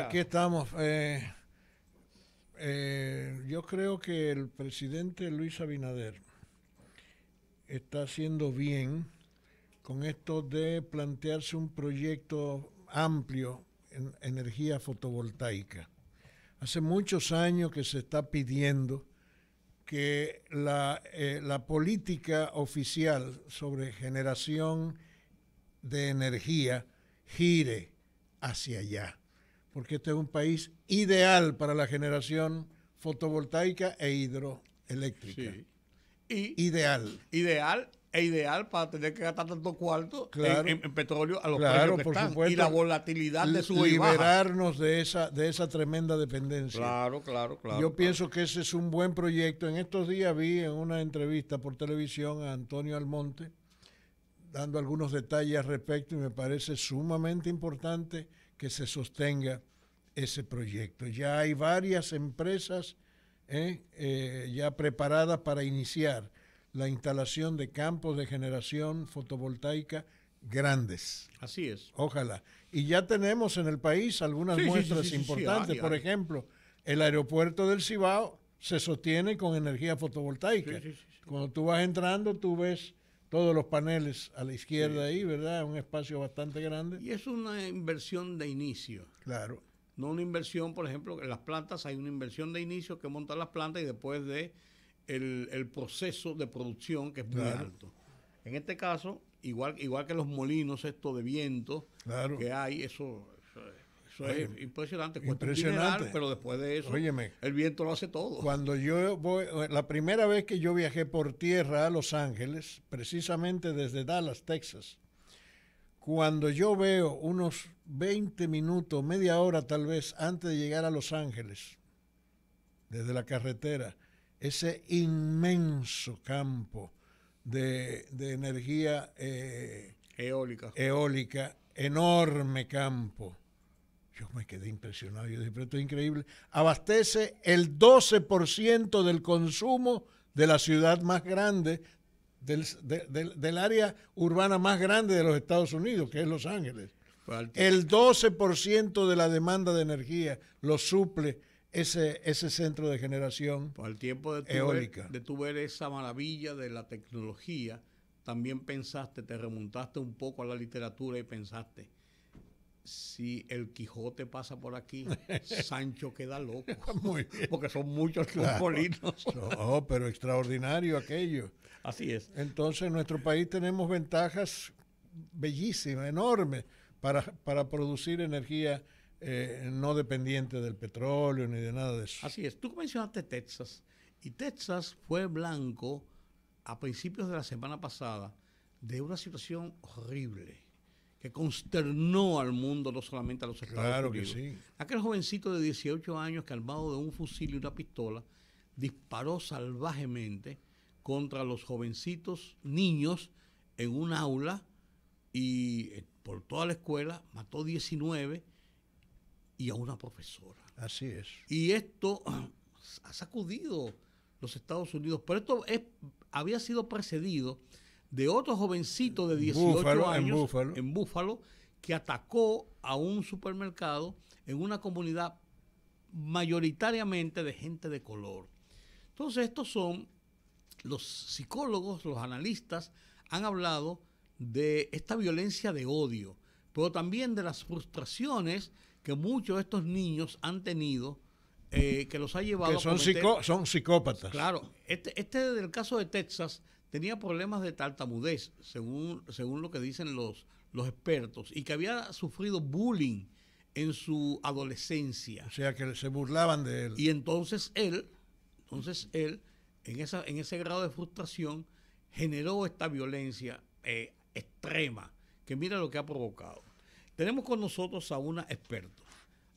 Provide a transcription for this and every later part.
Aquí estamos. Yo creo que el presidente Luis Abinader está haciendo bien con esto de plantearse un proyecto amplio en energía fotovoltaica. Hace muchos años que se está pidiendo que la política oficial sobre generación de energía gire hacia allá, porque este es un país ideal para la generación fotovoltaica e hidroeléctrica. Sí. Ideal para tener que gastar tanto cuarto en petróleo a los precios que están. Supuesto, y la volatilidad de su liberarnos de esa tremenda dependencia. Claro. Yo pienso que ese es un buen proyecto. En estos días vi en una entrevista por televisión a Antonio Almonte dando algunos detalles al respecto y me parece sumamente importante que se sostenga ese proyecto. Ya hay varias empresas ya preparadas para iniciar la instalación de campos de generación fotovoltaica grandes. Así es. Ojalá. Y ya tenemos en el país algunas muestras importantes. Por ejemplo, el aeropuerto del Cibao se sostiene con energía fotovoltaica. Cuando tú vas entrando, tú ves todos los paneles a la izquierda ahí, ¿verdad? Un espacio bastante grande. Y es una inversión de inicio. Claro. No una inversión, por ejemplo, en las plantas hay una inversión de inicio que montan las plantas y después de el proceso de producción que es muy alto. En este caso, igual que los molinos estos de viento que hay, eso es impresionante. Dineral, pero después de eso, el viento lo hace todo. Cuando yo voy, la primera vez que yo viajé por tierra a Los Ángeles, precisamente desde Dallas, Texas, cuando yo veo unos 20 minutos, media hora tal vez, antes de llegar a Los Ángeles, desde la carretera, ese inmenso campo de energía eólica, enorme campo. Yo me quedé impresionado. Yo dije, pero esto es increíble. Abastece el 12% del consumo de la ciudad más grande, del área urbana más grande de los Estados Unidos, que es Los Ángeles. El 12% de la demanda de energía lo suple ese centro de generación al tiempo eólica. De tu ver esa maravilla de la tecnología, también pensaste, te remontaste un poco a la literatura y pensaste, si el Quijote pasa por aquí, Sancho queda loco. Muy bien. Porque son muchos los molinos. No, pero extraordinario aquello. Así es. Entonces, en nuestro país tenemos ventajas bellísimas, enormes, para producir energía no dependiente del petróleo ni de nada de eso. Así es. Tú mencionaste Texas, y Texas fue blanco a principios de la semana pasada de una situación horrible que consternó al mundo, no solamente a los Estados Unidos. Que sí. Aquel jovencito de 18 años que armado de un fusil y una pistola disparó salvajemente contra los jovencitos niños en un aula y por toda la escuela mató 19 y a una profesora. Así es. Y esto ha sacudido los Estados Unidos, pero esto había sido precedido de otro jovencito de 18 años en Búfalo que atacó a un supermercado en una comunidad mayoritariamente de gente de color. Entonces estos son los psicólogos, los analistas han hablado de esta violencia de odio, pero también de las frustraciones que muchos de estos niños han tenido, que los ha llevado a cometer... son psicópatas. Claro, este del caso de Texas tenía problemas de tartamudez, según lo que dicen los expertos, y que había sufrido bullying en su adolescencia. O sea, que se burlaban de él. Y entonces él en ese grado de frustración, generó esta violencia extrema, que mira lo que ha provocado. Tenemos con nosotros a una experta,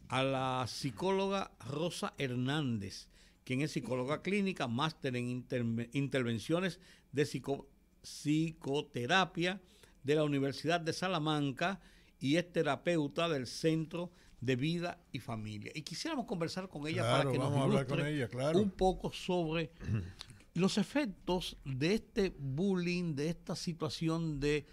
a la psicóloga Rosa Hernández, quien es psicóloga clínica, máster en intervenciones de psicoterapia de la Universidad de Salamanca y es terapeuta del Centro de Vida y Familia. Y quisiéramos conversar con ella para que nos ilustre un poco sobre los efectos de este bullying, de esta situación de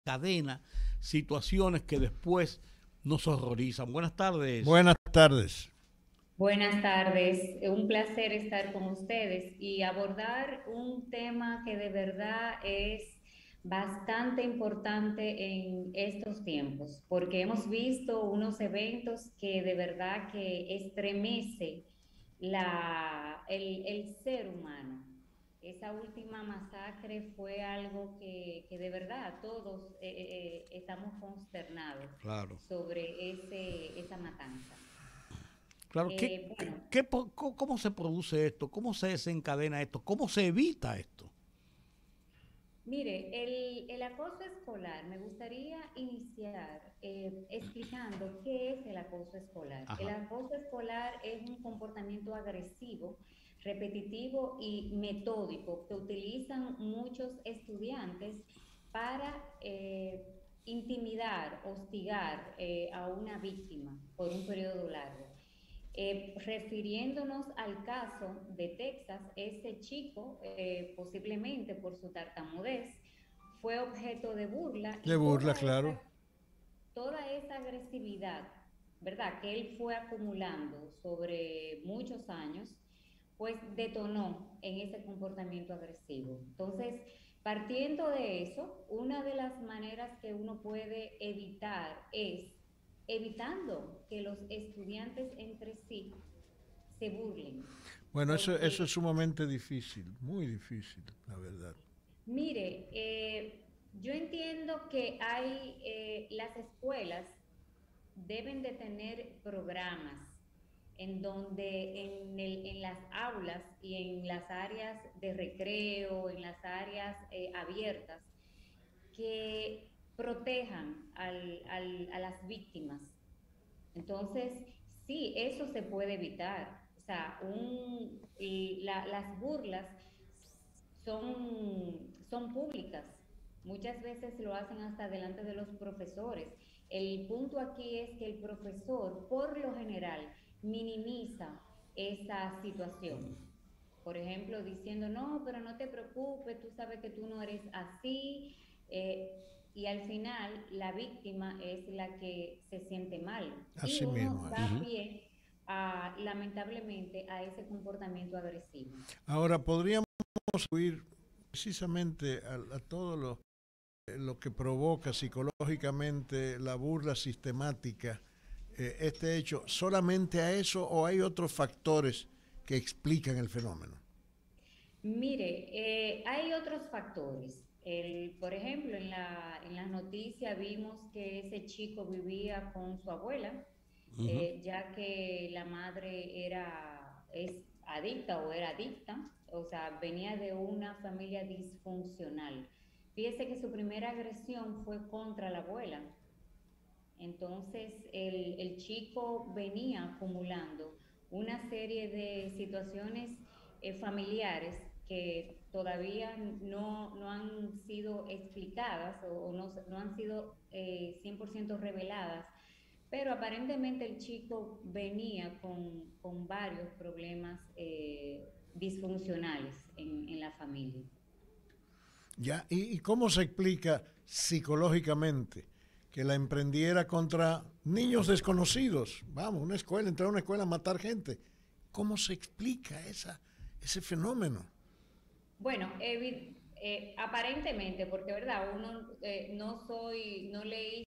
cadena situaciones que después nos horrorizan. Buenas tardes. Buenas tardes. Buenas tardes, un placer estar con ustedes y abordar un tema que de verdad es bastante importante en estos tiempos, porque hemos visto unos eventos que de verdad que estremece el ser humano. Esa última masacre fue algo que de verdad todos estamos consternados Claro. sobre esa matanza. Claro, Bueno, ¿cómo se produce esto? ¿Cómo se desencadena esto? ¿Cómo se evita esto? mire, el acoso escolar, me gustaría iniciar explicando qué es el acoso escolar. Ajá. El acoso escolar es un comportamiento agresivo, repetitivo y metódico que utilizan muchos estudiantes para intimidar, hostigar a una víctima por un periodo largo. Refiriéndonos al caso de Texas, ese chico, posiblemente por su tartamudez, fue objeto de burla De burla, claro. toda esa agresividad, ¿verdad?, que él fue acumulando sobre muchos años, pues detonó en ese comportamiento agresivo. Entonces, partiendo de eso, una de las maneras que uno puede evitar es evitando que los estudiantes entre sí se burlen. Bueno, eso Porque, es sumamente difícil, muy difícil, la verdad. mire, yo entiendo que las escuelas deben de tener programas en donde en las aulas y en las áreas de recreo, en las áreas abiertas, que protejan a las víctimas. Entonces, sí, eso se puede evitar. O sea, las burlas son públicas. Muchas veces lo hacen hasta delante de los profesores. El punto aquí es que el profesor, por lo general, minimiza esa situación. Por ejemplo, diciendo, no, pero no te preocupes, tú sabes que tú no eres así. Y al final la víctima es la que se siente mal. Y Así uno mismo es. da pie, lamentablemente, a ese comportamiento agresivo. Ahora, podríamos ir precisamente a todo lo que provoca psicológicamente la burla sistemática, este hecho, ¿solamente a eso o hay otros factores que explican el fenómeno? Mire, hay otros factores. Por ejemplo, en la noticia vimos que ese chico vivía con su abuela, ya que la madre es adicta o era adicta, o sea, venía de una familia disfuncional. Fíjese que su primera agresión fue contra la abuela. Entonces, el chico venía acumulando una serie de situaciones familiares que todavía no han sido explicadas o no han sido 100% reveladas, pero aparentemente el chico venía con varios problemas disfuncionales en la familia. Ya, ¿y cómo se explica psicológicamente que la emprendiera contra niños desconocidos? Vamos, una escuela, entrar a una escuela a matar gente. ¿Cómo se explica ese fenómeno? Bueno, aparentemente, porque verdad, uno no leí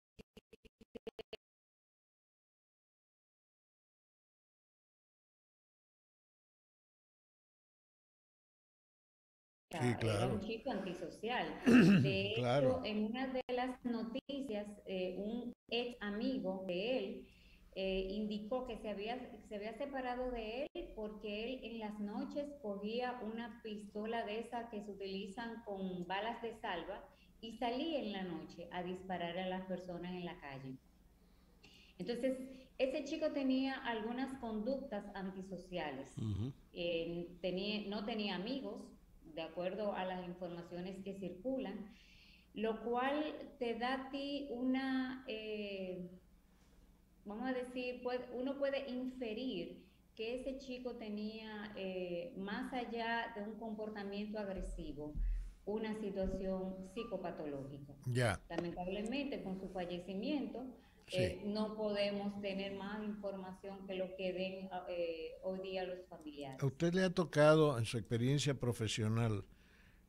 Sí, era un claro, chico antisocial. De claro. hecho, en una de las noticias, un ex amigo de él indicó que se había separado de él porque él en las noches cogía una pistola de esas que se utilizan con balas de salva y salía en la noche a disparar a las personas en la calle. Entonces, ese chico tenía algunas conductas antisociales. No tenía amigos, de acuerdo a las informaciones que circulan, lo cual te da a ti vamos a decir, uno puede inferir que ese chico tenía, más allá de un comportamiento agresivo, una situación psicopatológica. Ya. Lamentablemente, con su fallecimiento, Sí. no podemos tener más información que lo que den hoy día los ¿A familiares. usted le ha tocado en su experiencia profesional,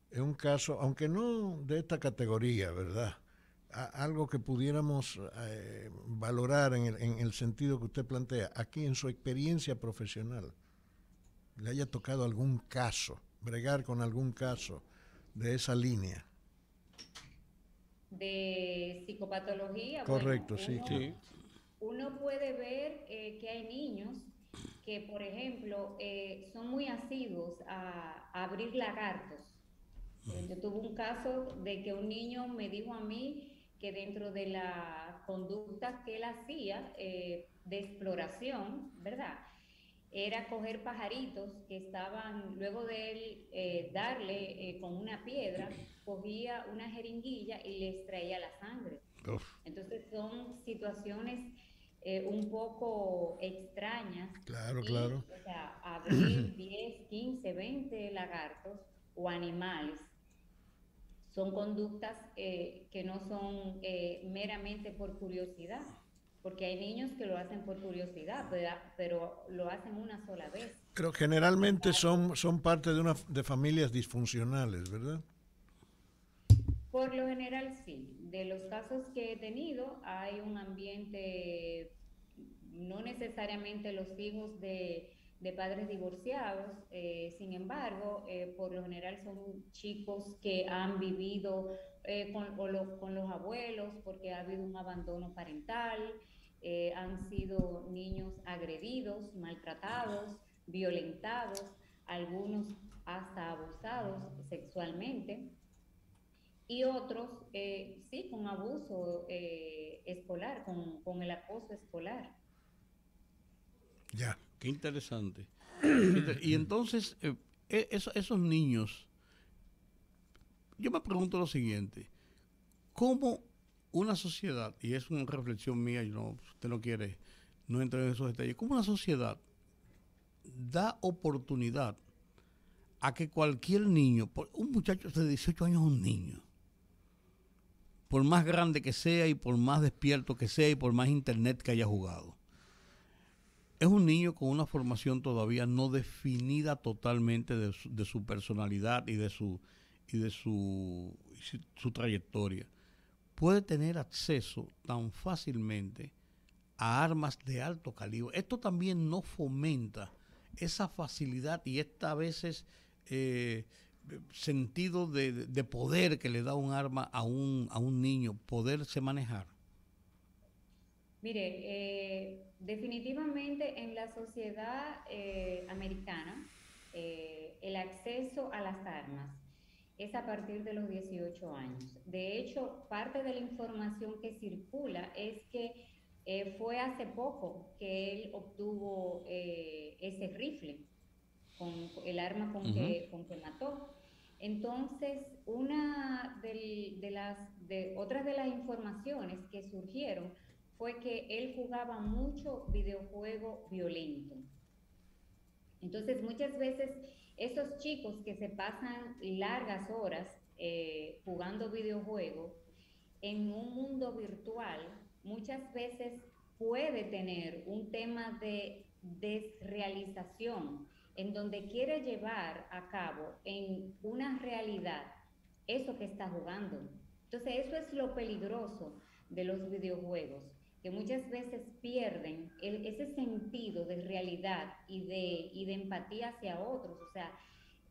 en un caso, aunque no de esta categoría, ¿verdad? Algo que pudiéramos valorar en el sentido que usted plantea, aquí en su experiencia profesional, le haya tocado algún caso, bregar con algún caso de esa línea? De psicopatología, bueno, Correcto, sí. Sí. uno puede ver que hay niños que, por ejemplo, son muy asiduos a abrir lagartos. Yo tuve un caso de que un niño me dijo a mí que dentro de la conducta que él hacía de exploración, ¿verdad? Era coger pajaritos que estaban, luego de él darle con una piedra, cogía una jeringuilla y le extraía la sangre. Uf, Entonces son situaciones un poco extrañas claro, claro. y, o sea, abrir 10, 15, 20 lagartos o animales son conductas que no son meramente por curiosidad, porque hay niños que lo hacen por curiosidad, pero lo hacen una sola vez. Pero Sin generalmente embargo, son parte de familias disfuncionales, ¿verdad? por lo general sí. De los casos que he tenido, hay un ambiente, no necesariamente los hijos de padres divorciados, sin embargo, por lo general son chicos que han vivido con los abuelos porque ha habido un abandono parental, han sido niños agredidos, maltratados, violentados, algunos hasta abusados sexualmente y otros, sí, con abuso escolar, con el acoso escolar. Ya. Qué interesante. Y entonces, esos niños, yo me pregunto lo siguiente, ¿cómo una sociedad, y es una reflexión mía, y no, usted no quiere, no entrar en esos detalles, cómo una sociedad da oportunidad a que cualquier niño, un muchacho de 18 años es un niño, por más grande que sea y por más despierto que sea y por más internet que haya jugado, es un niño con una formación todavía no definida totalmente de su personalidad y su trayectoria. Puede tener acceso tan fácilmente a armas de alto calibre. Esto también no fomenta esa facilidad y esta a veces sentido de poder que le da un arma a un niño, poderse manejar. Mire, definitivamente en la sociedad americana, el acceso a las armas es a partir de los 18 años. De hecho, parte de la información que circula es que fue hace poco que él obtuvo ese rifle, con el arma Ujú. con que mató. Entonces, una otras de las informaciones que surgieron fue que él jugaba mucho videojuego violento. Entonces, muchas veces esos chicos que se pasan largas horas jugando videojuegos en un mundo virtual, muchas veces puede tener un tema de desrealización en donde quiere llevar a cabo en una realidad eso que está jugando. Entonces, eso es lo peligroso de los videojuegos, que muchas veces pierden ese sentido de realidad y de empatía hacia otros. O sea,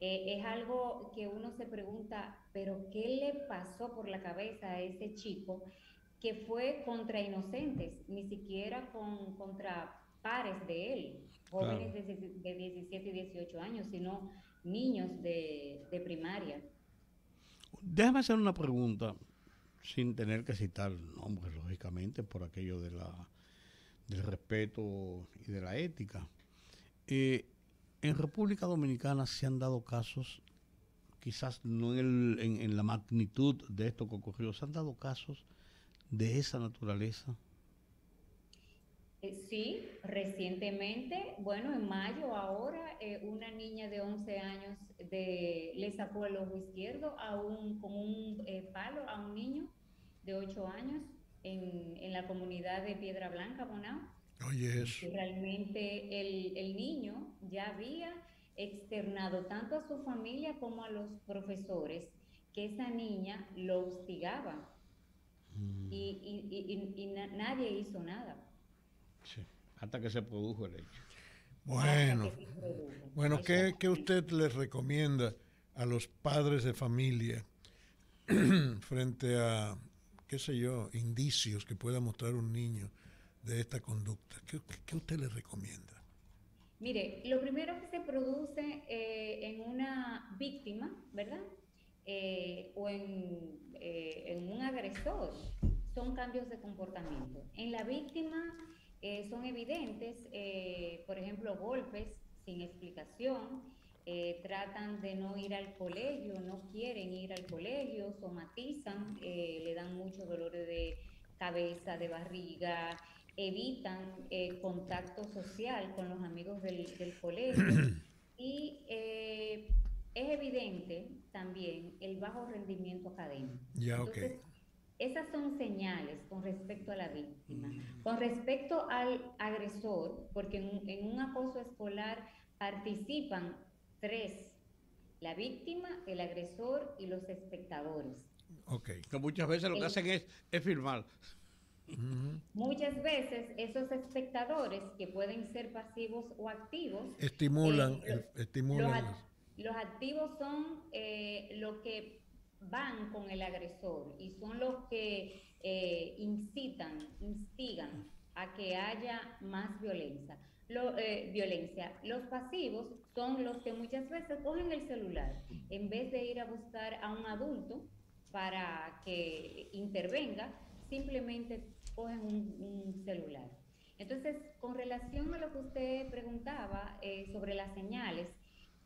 es algo que uno se pregunta, pero ¿qué le pasó por la cabeza a ese chico que fue contra inocentes, ni siquiera contra pares de él, Claro. jóvenes de 17 y 18 años, sino niños de primaria? Déjame hacer una pregunta, sin tener que citar nombres, lógicamente, por aquello del respeto y de la ética. Eh, en República Dominicana se han dado casos, quizás no en la magnitud de esto que ocurrió, se han dado casos de esa naturaleza. Sí, recientemente, bueno, en mayo ahora, una niña de 11 años le sacó el ojo izquierdo con un palo a un niño de 8 años en la comunidad de Piedra Blanca, Bonao. Oye, eso. Y realmente el niño ya había externado tanto a su familia como a los profesores que esa niña lo hostigaba nadie hizo nada. Sí, hasta que se produjo el hecho. Bueno, Hasta que se produjo. bueno, ¿qué usted les recomienda a los padres de familia frente a, qué sé yo, indicios que pueda mostrar un niño de esta conducta? ¿Qué usted les recomienda? Mire, lo primero que se produce en una víctima, ¿verdad? En un agresor, son cambios de comportamiento. En la víctima son evidentes, por ejemplo, golpes sin explicación, tratan de no ir al colegio, no quieren ir al colegio, somatizan, le dan mucho dolor de cabeza, de barriga, evitan contacto social con los amigos del colegio y es evidente también el bajo rendimiento académico. Ya, Entonces, esas son señales con respecto a la víctima. Con respecto al agresor, porque en un acoso escolar participan tres: la víctima, el agresor y los espectadores. Que muchas veces lo que hacen es firmar. Muchas veces esos espectadores, que pueden ser pasivos o activos, estimulan. Los activos son los que van con el agresor y son los que instigan a que haya más violencia. Los pasivos son los que muchas veces cogen el celular en vez de ir a buscar a un adulto para que intervenga, simplemente cogen un celular. Entonces, con relación a lo que usted preguntaba sobre las señales,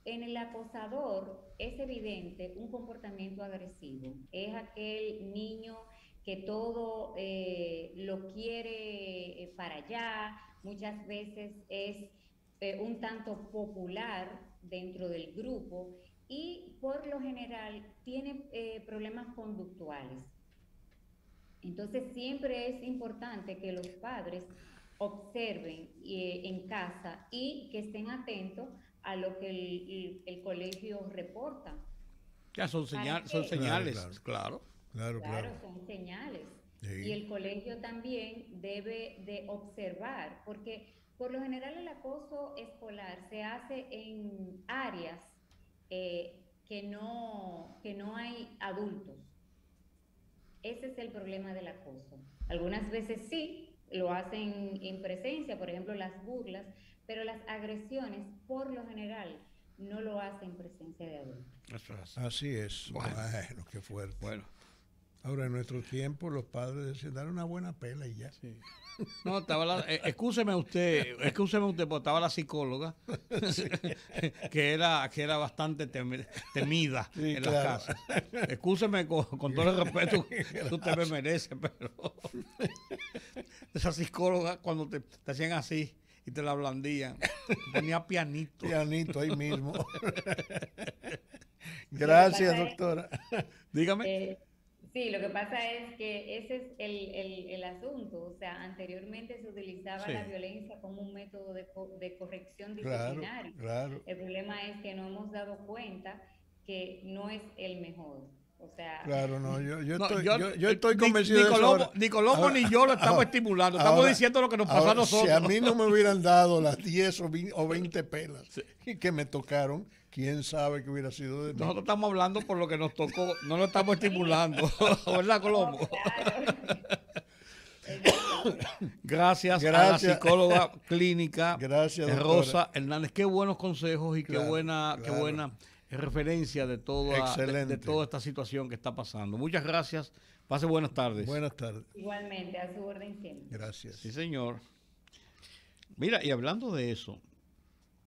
en el acosador es evidente un comportamiento agresivo. Es aquel niño que todo lo quiere para allá, muchas veces es un tanto popular dentro del grupo y por lo general tiene problemas conductuales. Entonces siempre es importante que los padres observen en casa y que estén atentos a lo que el colegio reporta. Ya son señales, claro. Claro, son señales. Sí. Y el colegio también debe de observar, porque por lo general el acoso escolar se hace en áreas que no hay adultos. Ese es el problema del acoso. Algunas veces sí, lo hacen en presencia, por ejemplo las burlas, pero las agresiones por lo general no lo hacen en presencia de adultos. Así es. Bueno, qué fuerte. Bueno. Ahora, en nuestro tiempo, los padres decían, dar una buena pela y ya. Sí. No, estaba excúseme usted, porque estaba la psicóloga, sí. que era bastante temida en las casas. Excúseme con todo el respeto que usted me merece, pero esa psicóloga, cuando te hacían así y te la blandían, te ponía pianito. Pianito ahí mismo. Gracias, doctora. Dígame. Sí, lo que pasa es que ese es el asunto. O sea, anteriormente se utilizaba la violencia como un método de corrección disciplinaria. Claro. El problema es que no hemos dado cuenta que no es el mejor. O sea, claro, no, yo estoy convencido de eso. Ni Colombo ni yo lo estamos estimulando. Estamos diciendo lo que nos pasó a nosotros. Si a mí no me hubieran dado las 10 o 20 pelas que me tocaron, quién sabe qué hubiera sido de mí. Nosotros estamos hablando por lo que nos tocó, no lo estamos estimulando. ¿Verdad, Colombo? Gracias a la psicóloga clínica Rosa Hernández. Qué buenos consejos y qué buena referencia de toda esta situación que está pasando. Muchas gracias. Pase buenas tardes. Buenas tardes. Igualmente, a su orden siempre. Gracias. Sí, señor. Mira, y hablando de eso,